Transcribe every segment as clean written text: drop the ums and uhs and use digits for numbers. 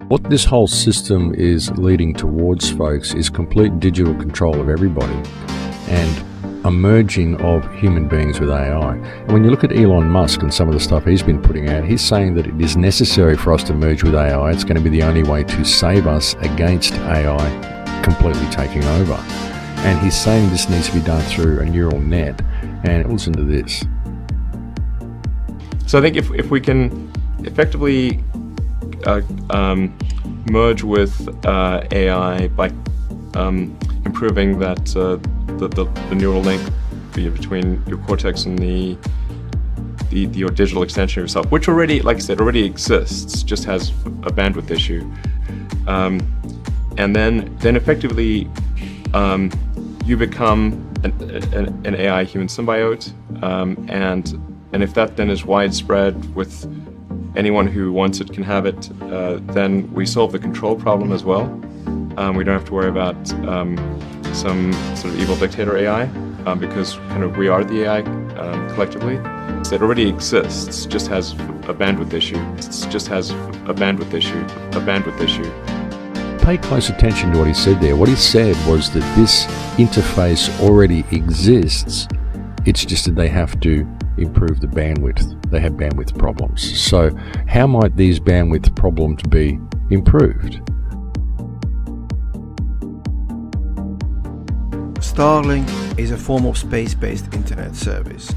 What this whole system is leading towards, folks, is complete digital control of everybody and a merging of human beings with AI. And when you look at Elon Musk and some of the stuff he's been putting out, he's saying that it is necessary for us to merge with AI. It's going to be the only way to save us against AI completely taking over. And he's saying this needs to be done through a neural net. And listen to this. So I think if we can effectively merge with AI by improving that the neural link between your cortex and your digital extension of yourself, which already, like I said, already exists, just has a bandwidth issue, and then effectively you become an AI human symbiote, and if that then is widespread with anyone who wants it can have it, then we solve the control problem as well. We don't have to worry about some sort of evil dictator AI, because kind of we are the AI collectively. It already exists, just has a bandwidth issue. Pay close attention to what he said there. What he said was that this interface already exists. It's just that they have to improve the bandwidth. They have bandwidth problems. So how might these bandwidth problems be improved? Starlink is a form of space-based internet service.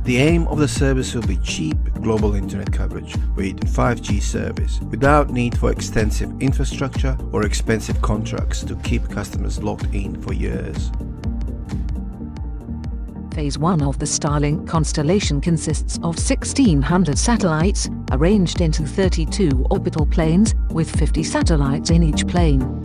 The aim of the service will be cheap global internet coverage with 5G service without need for extensive infrastructure or expensive contracts to keep customers locked in for years. Phase 1 of the Starlink constellation consists of 1,600 satellites arranged into 32 orbital planes with 50 satellites in each plane.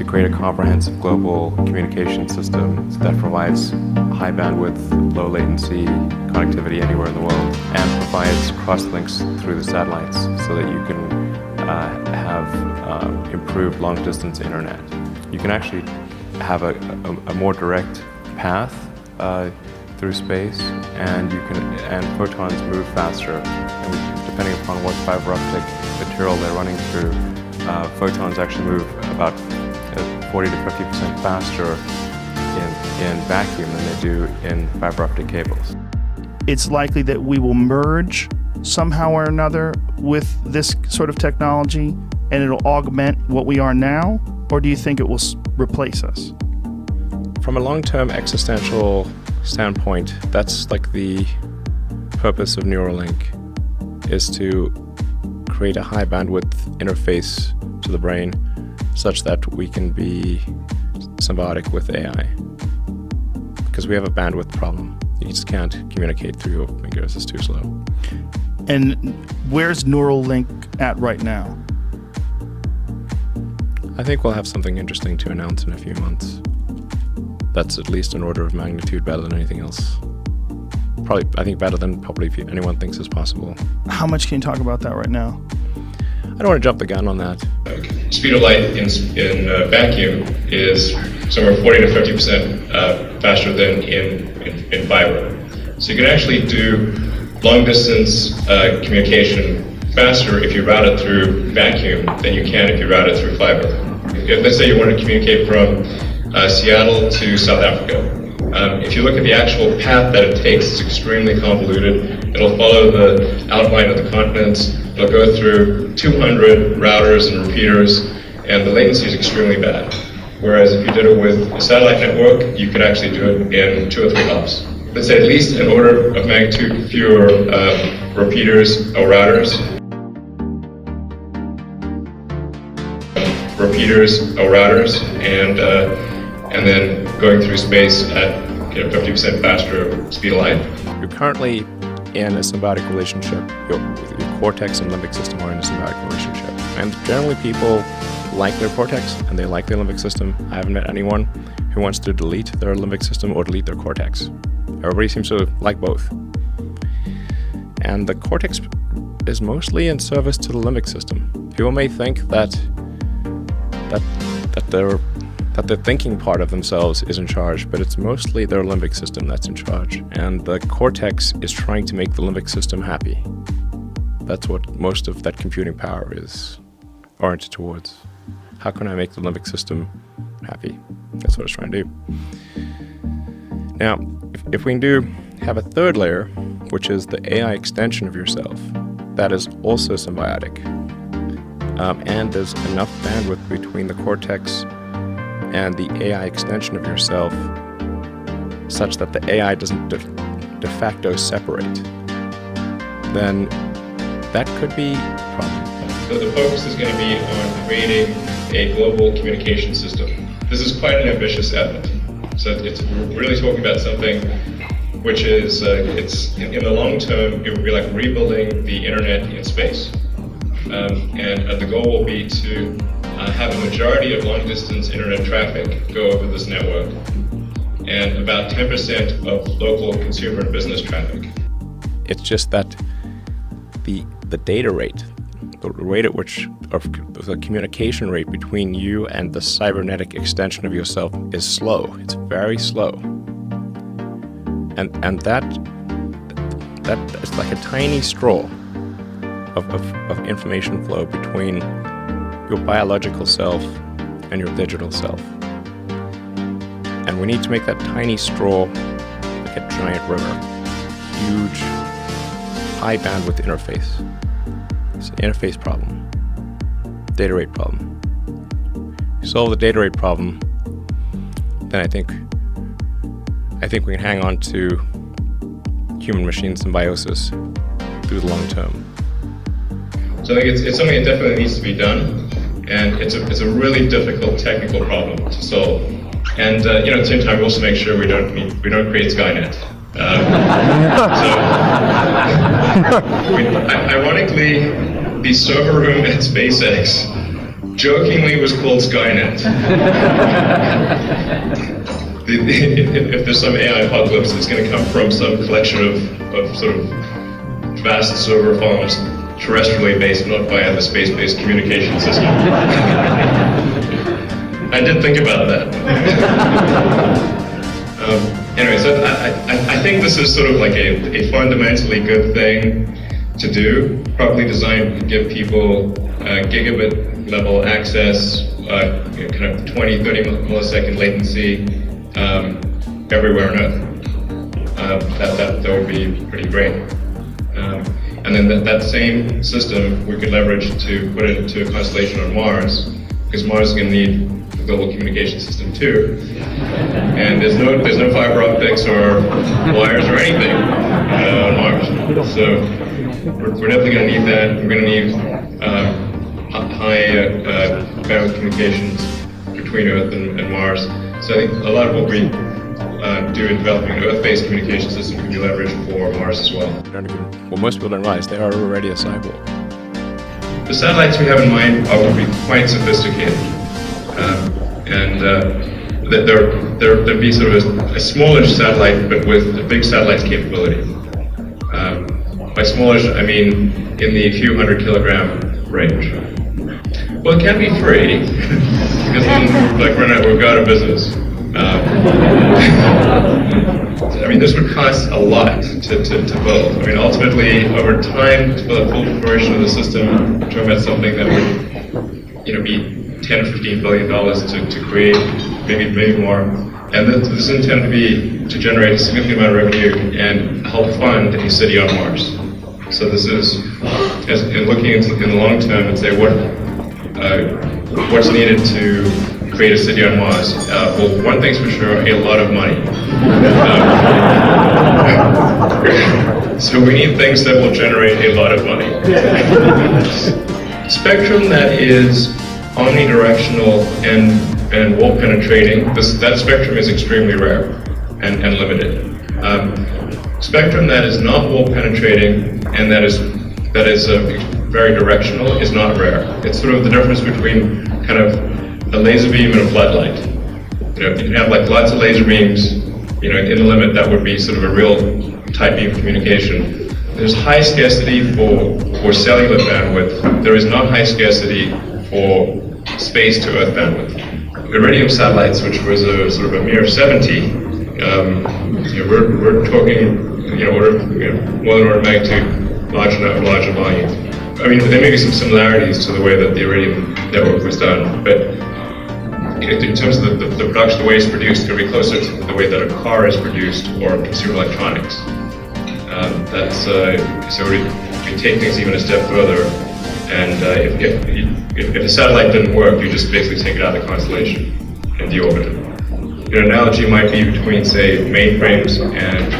Create a comprehensive global communication system that provides high bandwidth, low latency connectivity anywhere in the world, and provides cross-links through the satellites so that you can have improved long-distance internet. You can actually have a more direct path through space, and photons move faster. And depending upon what fiber optic material they're running through, photons actually move about 40 to 50% faster in vacuum than they do in fiber optic cables. It's likely that we will merge somehow or another with this sort of technology and it'll augment what we are now, or do you think it will replace us? From a long-term existential standpoint, that's like the purpose of Neuralink, is to create a high bandwidth interface to the brain such that we can be symbiotic with AI. Because we have a bandwidth problem. You just can't communicate through your fingers, it's too slow. And where's Neuralink at right now? I think we'll have something interesting to announce in a few months. That's at least an order of magnitude better than anything else. Probably, I think better than probably anyone thinks is possible. How much can you talk about that right now? I don't want to jump the gun on that. Speed of light in vacuum is somewhere 40 to 50% faster than in fiber. So you can actually do long distance communication faster if you route it through vacuum than you can if you route it through fiber. If, let's say you want to communicate from Seattle to South Africa. If you look at the actual path that it takes, it's extremely convoluted. It'll follow the outline of the continents. It'll go through 200 routers and repeaters, and the latency is extremely bad. Whereas if you did it with a satellite network, you could actually do it in 2 or 3 hops. Let's say at least an order of magnitude fewer repeaters or routers. And then going through space at 50% faster speed of light. You're currently in a symbiotic relationship. Your cortex and limbic system are in a symbiotic relationship. And generally people like their cortex and they like their limbic system. I haven't met anyone who wants to delete their limbic system or delete their cortex. Everybody seems to like both. And the cortex is mostly in service to the limbic system. People may think that the thinking part of themselves is in charge, but it's mostly their limbic system that's in charge. And the cortex is trying to make the limbic system happy. That's what most of that computing power is oriented towards. How can I make the limbic system happy? That's what it's trying to do. Now, if we can have a third layer, which is the AI extension of yourself, that is also symbiotic. And there's enough bandwidth between the cortex and the AI extension of yourself such that the AI doesn't de facto separate, then that could be a problem. So the focus is going to be on creating a global communication system. This is quite an ambitious effort. So we're really talking about something which is, it's in the long term, it would be like rebuilding the internet in space. And the goal will be to have a majority of long-distance internet traffic go over this network, and about 10% of local consumer and business traffic. It's just that the data rate, the rate at which, or the communication rate between you and the cybernetic extension of yourself is slow. It's very slow. And that is like a tiny straw of information flow between your biological self and your digital self. And we need to make that tiny straw like a giant river. Huge, high bandwidth interface. It's an interface problem. Data rate problem. If you solve the data rate problem, then I think we can hang on to human-machine symbiosis through the long term. So I think it's something that definitely needs to be done, and it's a really difficult technical problem to solve. And at the same time, we also make sure we don't create Skynet. Ironically, the server room at SpaceX jokingly was called Skynet. If there's some AI apocalypse, it's going to come from some collection of sort of vast server farms, terrestrially based, not via the space-based communication system. I did think about that. Anyway, so I think this is sort of like a fundamentally good thing to do. Properly designed to give people gigabit level access, kind of 20, 30 millisecond latency everywhere on Earth. That would be pretty great. And then that same system we could leverage to put it into a constellation on Mars, because Mars is going to need a global communication system too. And there's no fiber optics or wires or anything on Mars. So we're definitely going to need that. We're going to need high bandwidth communications between Earth and Mars. So I think a lot of what we do in developing an Earth-based communication system can be leveraged for Mars as well. Well, most people don't realize they are already a cyborg. The satellites we have in mind are going to be quite sophisticated, and there'd be sort of a smallish satellite, but with a big satellite's capability. By smallish, I mean in the few hundred kilogram range. Well, it can't be free because then, we're out of business. I mean, this would cost a lot to build. I mean, ultimately, over time, to build a full version of the system, we're talking about something that would, be $10 or $15 billion to create, maybe more. And this is intended to generate a significant amount of revenue and help fund a city on Mars. So this is, looking in the long term and say what's needed to create a city on Mars. Well, one thing's for sure, a lot of money. So we need things that will generate a lot of money. Spectrum that is omnidirectional and wall penetrating, that spectrum is extremely rare and limited. Spectrum that is not wall penetrating and that is very directional is not rare. It's sort of the difference between kind of a laser beam and a floodlight. You can have lots of laser beams, in the limit that would be sort of a real tight beam communication. there's high scarcity for cellular bandwidth. There is not high scarcity for space-to-Earth bandwidth. Iridium satellites, which was a sort of a mere 70, we're talking more than order of magnitude larger volume. I mean, there may be some similarities to the way that the Iridium network was done, but in terms of the production, the way it's produced, it's going to be closer to the way that a car is produced or consumer electronics. So we take things even a step further, and if a satellite didn't work, you just basically take it out of the constellation and deorbit it. An analogy might be between, say, mainframes and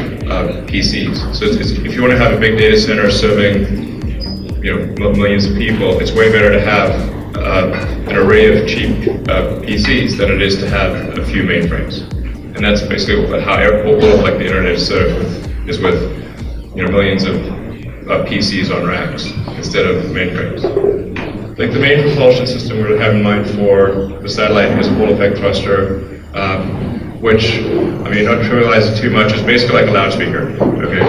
PCs. So if you want to have a big data center serving millions of people, it's way better to have an array of cheap PCs than it is to have a few mainframes. And that's basically how all of the internet is served is with millions of PCs on racks instead of mainframes. Like the main propulsion system we're have in mind for the satellite is a Hall effect thruster, which, I mean, not trivialize it too much, is basically like a loudspeaker. Okay,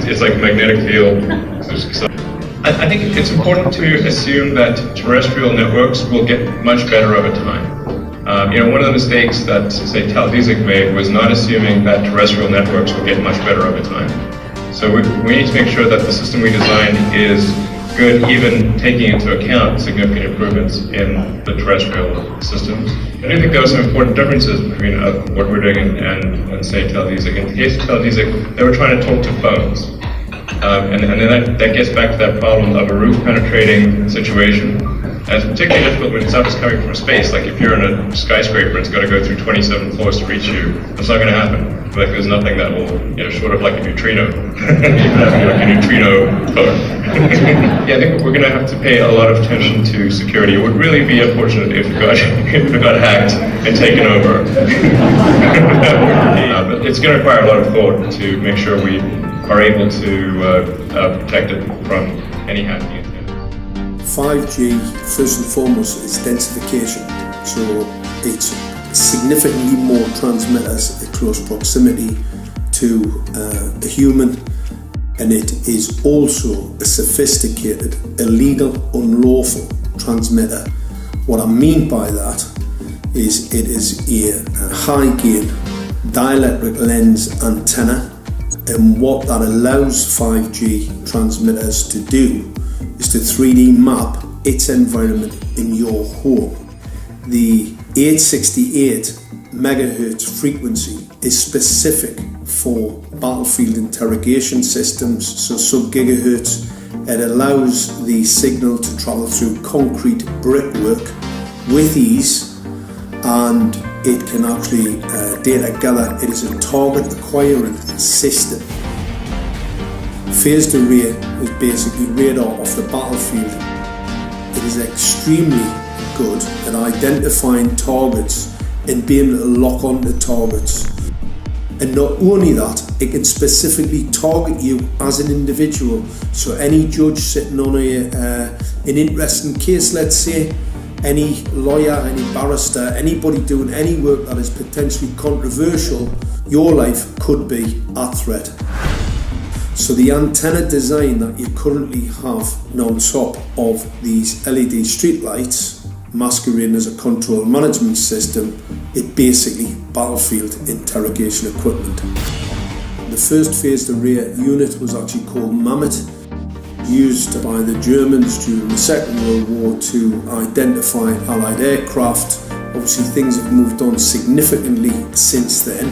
it's like a magnetic field. I think it's important to assume that terrestrial networks will get much better over time. One of the mistakes that, say, Televisic made was not assuming that terrestrial networks will get much better over time. So we need to make sure that the system we design is good, even taking into account significant improvements in the terrestrial systems. I do think there are some important differences between what we're doing and say, Televisic. In the case of Televisic, they were trying to talk to phones. And then that gets back to that problem of a roof-penetrating situation. And it's particularly difficult when stuff is coming from space. Like if you're in a skyscraper, it's got to go through 27 floors to reach you. That's not going to happen. Like there's nothing that will, short of like a neutrino, you can have like a neutrino phone. Yeah, I think we're going to have to pay a lot of attention to security. It would really be unfortunate if it got hacked and taken over. But it's going to require a lot of thought to make sure we are able to protect it from any hacking. 5G, first and foremost, is densification. So it's significantly more transmitters in close proximity to a human, and it is also a sophisticated, illegal, unlawful transmitter. What I mean by that is it is a high gain dielectric lens antenna, and what that allows 5G transmitters to do is to 3D map its environment in your home. The 868 megahertz frequency is specific for battlefield interrogation systems, so sub-gigahertz. It allows the signal to travel through concrete brickwork with ease, and it can actually data gather. It is a target acquiring system. Phased array is basically radar off the battlefield. It is extremely good at identifying targets and being able to lock onto targets. And not only that, it can specifically target you as an individual. So any judge sitting on an interesting case, let's say, any lawyer, any barrister, anybody doing any work that is potentially controversial, your life could be at threat. So the antenna design that you currently have on top of these LED streetlights, masquerading as a control management system, it basically battlefield interrogation equipment. The first phased array unit was actually called Mammoth, used by the Germans during the Second World War to identify Allied aircraft. Obviously things have moved on significantly since then.